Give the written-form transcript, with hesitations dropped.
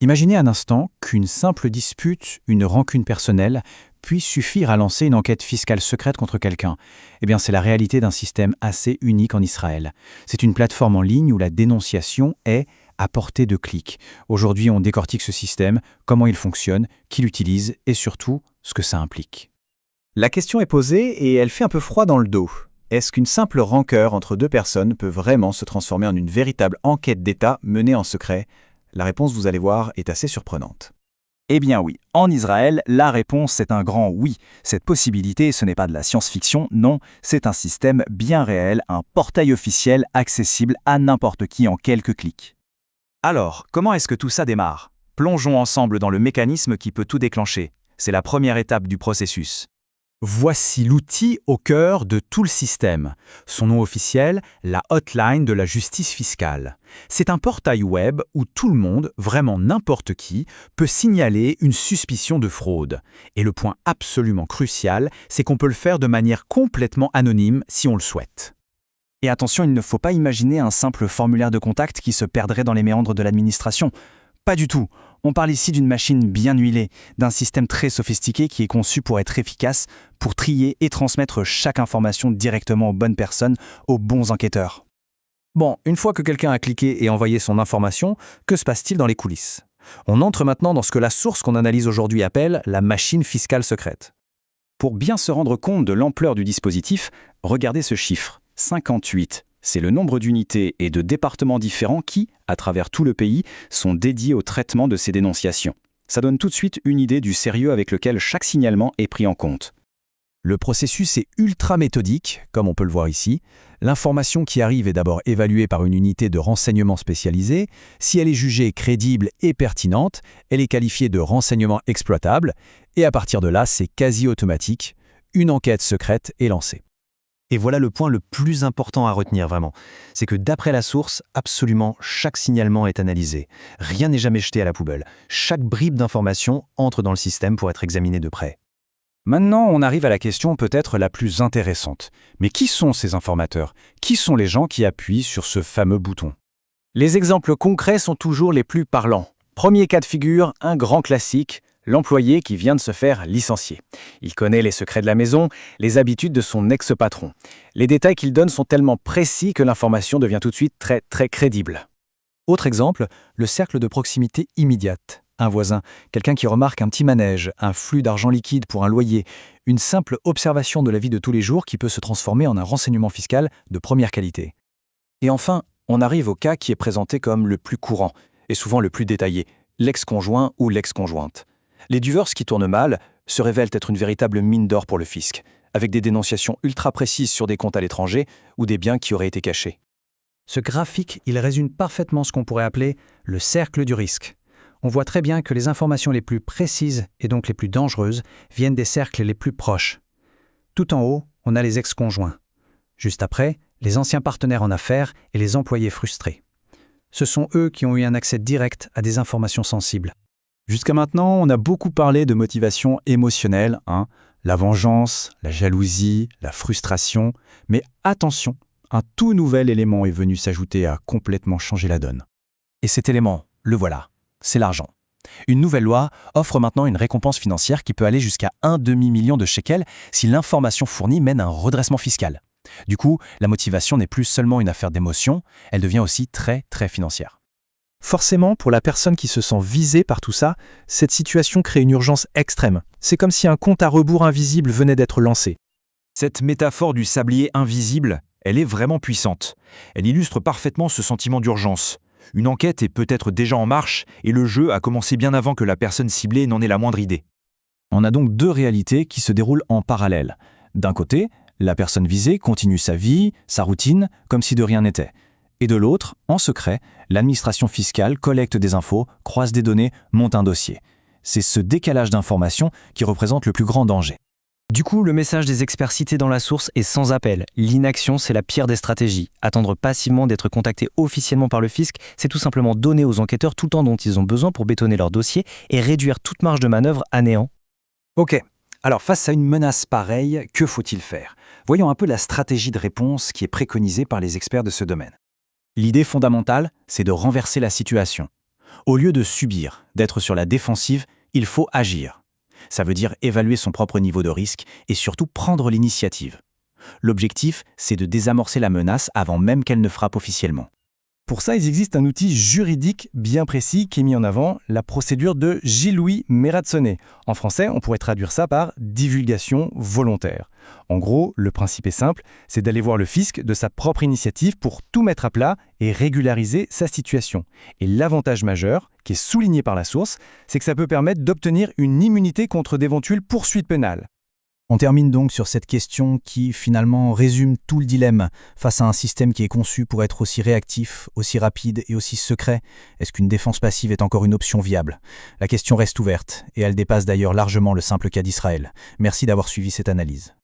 Imaginez un instant qu'une simple dispute, une rancune personnelle, puisse suffire à lancer une enquête fiscale secrète contre quelqu'un. Eh bien, c'est la réalité d'un système assez unique en Israël. C'est une plateforme en ligne où la dénonciation est à portée de clic. Aujourd'hui, on décortique ce système, comment il fonctionne, qui l'utilise et surtout, ce que ça implique. La question est posée et elle fait un peu froid dans le dos. Est-ce qu'une simple rancœur entre deux personnes peut vraiment se transformer en une véritable enquête d'État menée en secret ? La réponse, vous allez voir, est assez surprenante. Eh bien oui, en Israël, la réponse est un grand oui. Cette possibilité, ce n'est pas de la science-fiction, non, c'est un système bien réel, un portail officiel accessible à n'importe qui en quelques clics. Alors, comment est-ce que tout ça démarre ? Plongeons ensemble dans le mécanisme qui peut tout déclencher. C'est la première étape du processus. Voici l'outil au cœur de tout le système. Son nom officiel, la Hotline de la justice fiscale. C'est un portail web où tout le monde, vraiment n'importe qui, peut signaler une suspicion de fraude. Et le point absolument crucial, c'est qu'on peut le faire de manière complètement anonyme si on le souhaite. Et attention, il ne faut pas imaginer un simple formulaire de contact qui se perdrait dans les méandres de l'administration. Pas du tout. On parle ici d'une machine bien huilée, d'un système très sophistiqué qui est conçu pour être efficace, pour trier et transmettre chaque information directement aux bonnes personnes, aux bons enquêteurs. Bon, une fois que quelqu'un a cliqué et envoyé son information, que se passe-t-il dans les coulisses ? On entre maintenant dans ce que la source qu'on analyse aujourd'hui appelle la machine fiscale secrète. Pour bien se rendre compte de l'ampleur du dispositif, regardez ce chiffre, 58. C'est le nombre d'unités et de départements différents qui, à travers tout le pays, sont dédiés au traitement de ces dénonciations. Ça donne tout de suite une idée du sérieux avec lequel chaque signalement est pris en compte. Le processus est ultra méthodique, comme on peut le voir ici. L'information qui arrive est d'abord évaluée par une unité de renseignement spécialisée. Si elle est jugée crédible et pertinente, elle est qualifiée de renseignement exploitable. Et à partir de là, c'est quasi automatique. Une enquête secrète est lancée. Et voilà le point le plus important à retenir vraiment. C'est que d'après la source, absolument chaque signalement est analysé. Rien n'est jamais jeté à la poubelle. Chaque bribe d'information entre dans le système pour être examiné de près. Maintenant, on arrive à la question peut-être la plus intéressante. Mais qui sont ces informateurs ? Qui sont les gens qui appuient sur ce fameux bouton ? Les exemples concrets sont toujours les plus parlants. Premier cas de figure, un grand classique, l'employé qui vient de se faire licencier. Il connaît les secrets de la maison, les habitudes de son ex-patron. Les détails qu'il donne sont tellement précis que l'information devient tout de suite très, très crédible. Autre exemple, le cercle de proximité immédiate. Un voisin, quelqu'un qui remarque un petit manège, un flux d'argent liquide pour un loyer, une simple observation de la vie de tous les jours qui peut se transformer en un renseignement fiscal de première qualité. Et enfin, on arrive au cas qui est présenté comme le plus courant, et souvent le plus détaillé, l'ex-conjoint ou l'ex-conjointe. Les divorces qui tournent mal se révèlent être une véritable mine d'or pour le fisc, avec des dénonciations ultra précises sur des comptes à l'étranger ou des biens qui auraient été cachés. Ce graphique, il résume parfaitement ce qu'on pourrait appeler le cercle du risque. On voit très bien que les informations les plus précises et donc les plus dangereuses viennent des cercles les plus proches. Tout en haut, on a les ex-conjoints. Juste après, les anciens partenaires en affaires et les employés frustrés. Ce sont eux qui ont eu un accès direct à des informations sensibles. Jusqu'à maintenant, on a beaucoup parlé de motivation émotionnelle, la vengeance, la jalousie, la frustration. Mais attention, un tout nouvel élément est venu s'ajouter à complètement changer la donne. Et cet élément, le voilà, c'est l'argent. Une nouvelle loi offre maintenant une récompense financière qui peut aller jusqu'à 1 demi-million de shekels si l'information fournie mène à un redressement fiscal. Du coup, la motivation n'est plus seulement une affaire d'émotion, elle devient aussi très, très financière. Forcément, pour la personne qui se sent visée par tout ça, cette situation crée une urgence extrême. C'est comme si un compte à rebours invisible venait d'être lancé. Cette métaphore du sablier invisible, elle est vraiment puissante. Elle illustre parfaitement ce sentiment d'urgence. Une enquête est peut-être déjà en marche et le jeu a commencé bien avant que la personne ciblée n'en ait la moindre idée. On a donc deux réalités qui se déroulent en parallèle. D'un côté, la personne visée continue sa vie, sa routine, comme si de rien n'était. Et de l'autre, en secret, l'administration fiscale collecte des infos, croise des données, monte un dossier. C'est ce décalage d'informations qui représente le plus grand danger. Du coup, le message des experts cités dans la source est sans appel. L'inaction, c'est la pire des stratégies. Attendre passivement d'être contacté officiellement par le fisc, c'est tout simplement donner aux enquêteurs tout le temps dont ils ont besoin pour bétonner leur dossier et réduire toute marge de manœuvre à néant. Ok, alors face à une menace pareille, que faut-il faire ? Voyons un peu la stratégie de réponse qui est préconisée par les experts de ce domaine. L'idée fondamentale, c'est de renverser la situation. Au lieu de subir, d'être sur la défensive, il faut agir. Ça veut dire évaluer son propre niveau de risque et surtout prendre l'initiative. L'objectif, c'est de désamorcer la menace avant même qu'elle ne frappe officiellement. Pour ça, il existe un outil juridique bien précis qui est mis en avant, la procédure de Gilles-Louis Meratsone. En français, on pourrait traduire ça par divulgation volontaire. En gros, le principe est simple, c'est d'aller voir le fisc de sa propre initiative pour tout mettre à plat et régulariser sa situation. Et l'avantage majeur, qui est souligné par la source, c'est que ça peut permettre d'obtenir une immunité contre d'éventuelles poursuites pénales. On termine donc sur cette question qui, finalement, résume tout le dilemme face à un système qui est conçu pour être aussi réactif, aussi rapide et aussi secret. Est-ce qu'une défense passive est encore une option viable? La question reste ouverte, et elle dépasse d'ailleurs largement le simple cas d'Israël. Merci d'avoir suivi cette analyse.